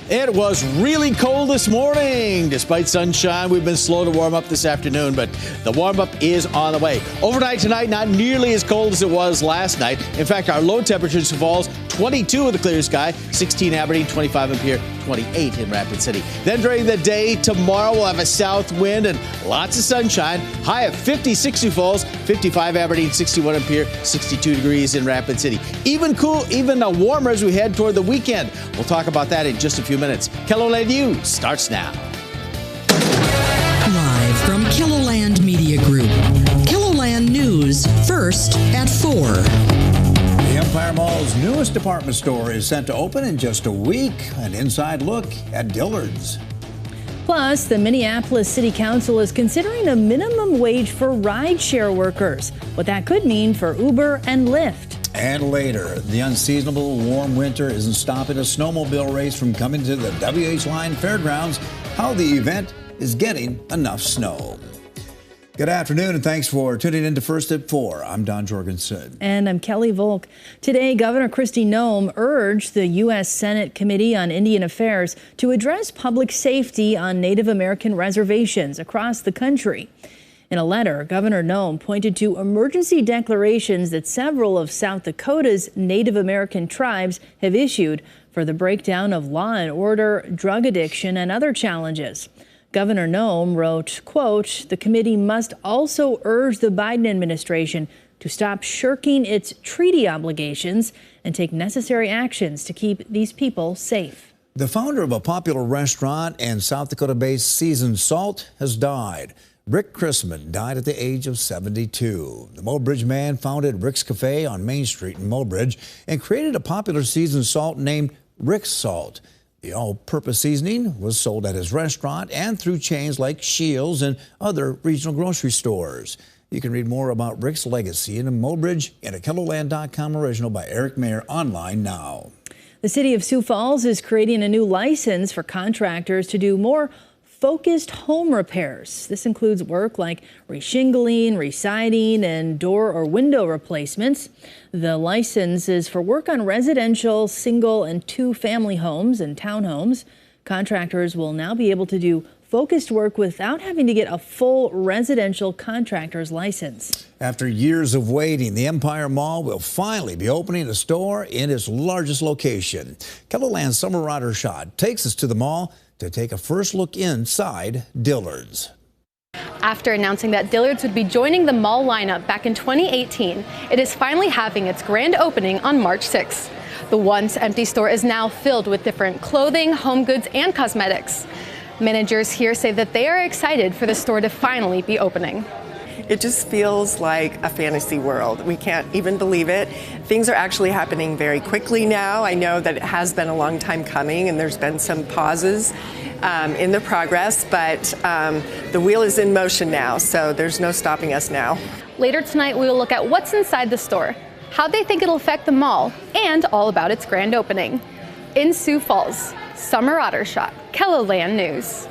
It was really cold this morning. Despite sunshine, we've been slow to warm up this afternoon, but the warm-up is on the way. Overnight tonight, not nearly as cold as it was last night. In fact, our low temperature falls 22 with a clear sky, 16 Aberdeen, 25 in Pierre, 28 in Rapid City. Then during the day tomorrow, we'll have a south wind and lots of sunshine. High of 56 Sioux Falls, 55 Aberdeen, 61 in Pierre, 62 degrees in Rapid City. Even warmer as we head toward the weekend. We'll talk about that in just a few minutes. KELOLAND News starts now. Live from KELOLAND Media Group. KELOLAND News, first at 4. The Empire Mall's newest department store is set to open in just a week. An inside look at Dillard's. Plus, the Minneapolis City Council is considering a minimum wage for rideshare workers. What that could mean for Uber and Lyft. And later, the unseasonable warm winter isn't stopping a snowmobile race from coming to the WH Line Fairgrounds. How the event is getting enough snow. Good afternoon, and thanks for tuning in to First at 4. I'm Don Jorgensen. And I'm Kelly Volk. Today, Governor Kristi Noem urged the U.S. Senate Committee on Indian Affairs to address public safety on Native American reservations across the country. In a letter, Governor Noem pointed to emergency declarations that several of South Dakota's Native American tribes have issued for the breakdown of law and order, drug addiction, and other challenges. Governor Noem wrote, quote, "The committee must also urge the Biden administration to stop shirking its treaty obligations and take necessary actions to keep these people safe." The founder of a popular restaurant and South Dakota-based Seasoned Salt has died. Rick Chrisman died at the age of 72. The Mobridge man founded Rick's Cafe on Main Street in Mobridge and created a popular seasoned salt named Rick's Salt. The all-purpose seasoning was sold at his restaurant and through chains like Shields and other regional grocery stores. You can read more about Rick's legacy in Mobridge in a KELOLAND.com original by Eric Mayer online now. The city of Sioux Falls is creating a new license for contractors to do more focused home repairs. This includes work like reshingling, re-siding, and door or window replacements. The license is for work on residential, single, and two-family homes and townhomes. Contractors will now be able to do focused work without having to get a full residential contractor's license. After years of waiting, the Empire Mall will finally be opening a store in its largest location. KELOLAND's Summer Roddershot takes us to the mall to take a first look inside Dillard's. After announcing that Dillard's would be joining the mall lineup back in 2018, it is finally having its grand opening on March 6th. The once empty store is now filled with different clothing, home goods, and cosmetics. Managers here say that they are excited for the store to finally be opening. It just feels like a fantasy world. We can't even believe it. Things are actually happening very quickly now. I know that it has been a long time coming and there's been some pauses in the progress, but the wheel is in motion now, so there's no stopping us now. Later tonight, we will look at what's inside the store, how they think it'll affect the mall, and all about its grand opening. In Sioux Falls, Summer Roddershot, KELOLAND News.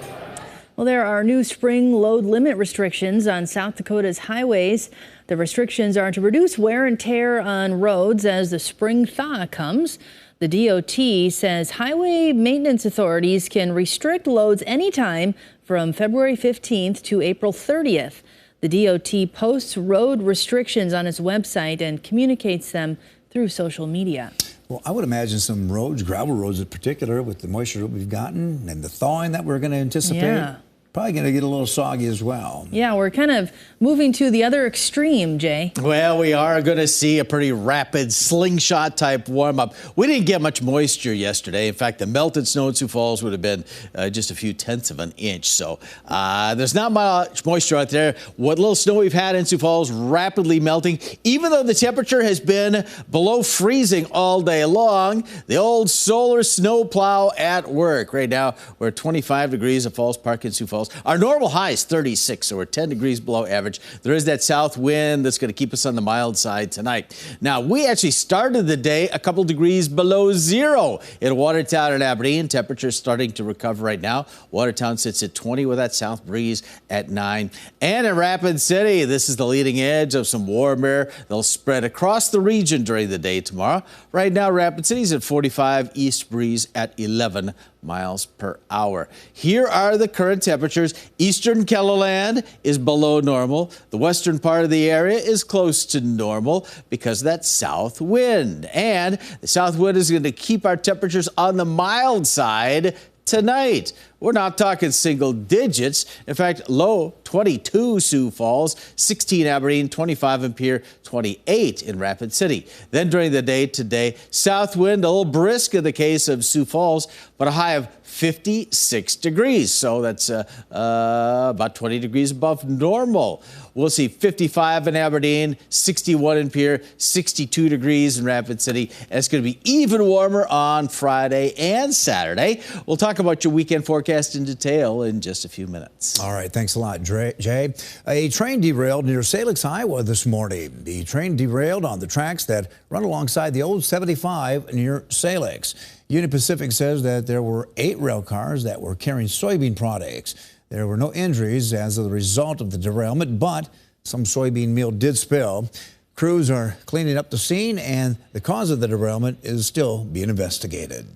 Well, there are new spring load limit restrictions on South Dakota's highways. The restrictions are to reduce wear and tear on roads as the spring thaw comes. The DOT says highway maintenance authorities can restrict loads anytime from February 15th to April 30th. The DOT posts road restrictions on its website and communicates them through social media. Well, I would imagine some roads, gravel roads in particular, with the moisture that we've gotten and the thawing that we're going to anticipate, probably going to get a little soggy as well. Yeah, we're kind of moving to the other extreme, Jay. Well, we are going to see a pretty rapid slingshot type warm up. We didn't get much moisture yesterday. In fact, the melted snow in Sioux Falls would have been just a few tenths of an inch. So there's not much moisture out there. What little snow we've had in Sioux Falls rapidly melting, even though the temperature has been below freezing all day long. The old solar snow plow at work. Right now, we're at 25 degrees at Falls Park in Sioux Falls. Our normal high is 36, so we're 10 degrees below average. There is that south wind that's going to keep us on the mild side tonight. Now, we actually started the day a couple degrees below zero in Watertown and Aberdeen. Temperatures starting to recover right now. Watertown sits at 20 with that south breeze at 9. And in Rapid City, this is the leading edge of some warm air. They'll spread across the region during the day tomorrow. Right now, Rapid City's at 45, east breeze at 11 miles per hour. Here are the current temperatures. Eastern KELOLAND is below normal. The western part of the area is close to normal because of that south wind. And the south wind is going to keep our temperatures on the mild side tonight. We're not talking single digits. In fact, low 22 Sioux Falls, 16 Aberdeen, 25 in Pierre, 28 in Rapid City. Then during the day today, south wind a little brisk in the case of Sioux Falls, but a high of 56 degrees. So that's about 20 degrees above normal. We'll see 55 in Aberdeen, 61 in Pierre, 62 degrees in Rapid City. And it's going to be even warmer on Friday and Saturday. We'll talk about your weekend forecast in detail in just a few minutes. All right, thanks a lot, Jay. A train derailed near Salix, Iowa this morning. The train derailed on the tracks that run alongside the old 75 near Salix. Union Pacific says that there were 8 rail cars that were carrying soybean products. There were no injuries as a result of the derailment, but some soybean meal did spill. Crews are cleaning up the scene, and the cause of the derailment is still being investigated.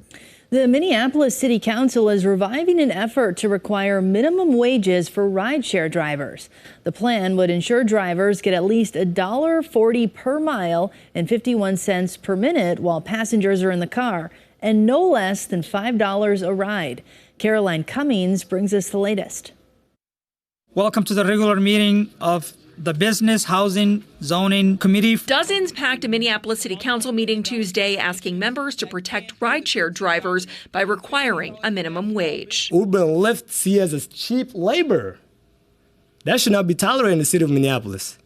The Minneapolis City Council is reviving an effort to require minimum wages for rideshare drivers. The plan would ensure drivers get at least $1.40 per mile and 51 cents per minute while passengers are in the car, and no less than $5 a ride. Caroline Cummings brings us the latest. Welcome to the regular meeting of the Business, Housing, Zoning Committee. Dozens packed a Minneapolis City Council meeting Tuesday asking members to protect rideshare drivers by requiring a minimum wage. Uber and Lyft see as cheap labor. That should not be tolerated in the city of Minneapolis.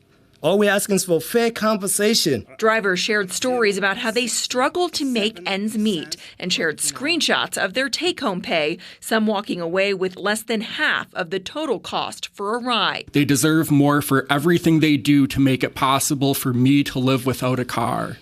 All we're asking is for fair compensation. Drivers shared stories about how they struggle to make ends meet and shared screenshots of their take-home pay, some walking away with less than half of the total cost for a ride. They deserve more for everything they do to make it possible for me to live without a car.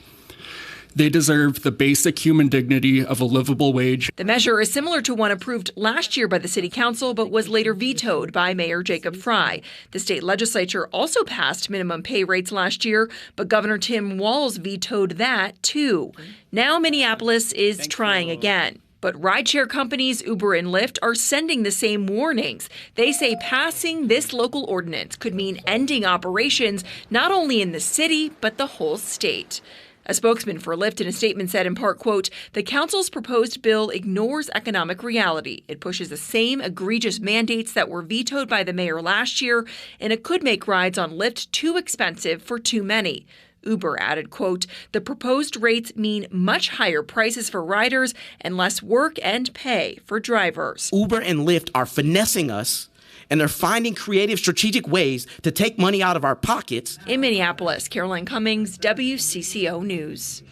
They deserve the basic human dignity of a livable wage. The measure is similar to one approved last year by the City Council, but was later vetoed by Mayor Jacob Fry. The state legislature also passed minimum pay rates last year, but Governor Tim Walz vetoed that too. Now Minneapolis is trying again. But rideshare companies Uber and Lyft are sending the same warnings. They say passing this local ordinance could mean ending operations not only in the city, but the whole state. A spokesman for Lyft in a statement said in part, quote, "The council's proposed bill ignores economic reality. It pushes the same egregious mandates that were vetoed by the mayor last year, and it could make rides on Lyft too expensive for too many." Uber added, quote, "The proposed rates mean much higher prices for riders and less work and pay for drivers." Uber and Lyft are finessing us, and they're finding creative, strategic ways to take money out of our pockets. In Minneapolis, Caroline Cummings, WCCO News.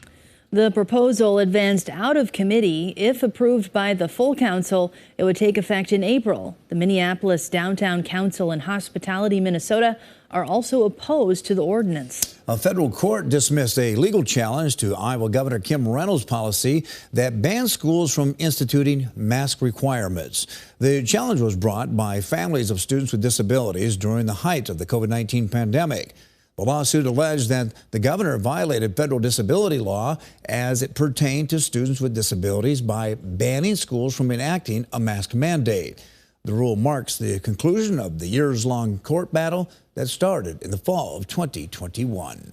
The proposal advanced out of committee. If approved by the full council, it would take effect in April. The Minneapolis Downtown Council and Hospitality Minnesota are also opposed to the ordinance. A federal court dismissed a legal challenge to Iowa Governor Kim Reynolds' policy that bans schools from instituting mask requirements. The challenge was brought by families of students with disabilities during the height of the COVID-19 pandemic. The lawsuit alleged that the governor violated federal disability law as it pertained to students with disabilities by banning schools from enacting a mask mandate. The rule marks the conclusion of the years-long court battle that started in the fall of 2021.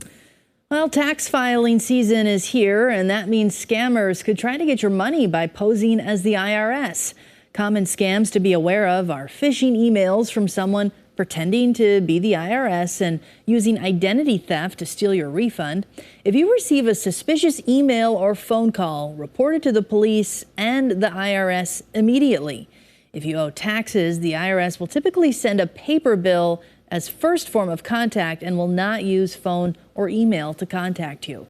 Well, tax filing season is here, and that means scammers could try to get your money by posing as the IRS. Common scams to be aware of are phishing emails from someone pretending to be the IRS and using identity theft to steal your refund. If you receive a suspicious email or phone call, report it to the police and the IRS immediately. If you owe taxes, the IRS will typically send a paper bill as first form of contact and will not use phone or email to contact you.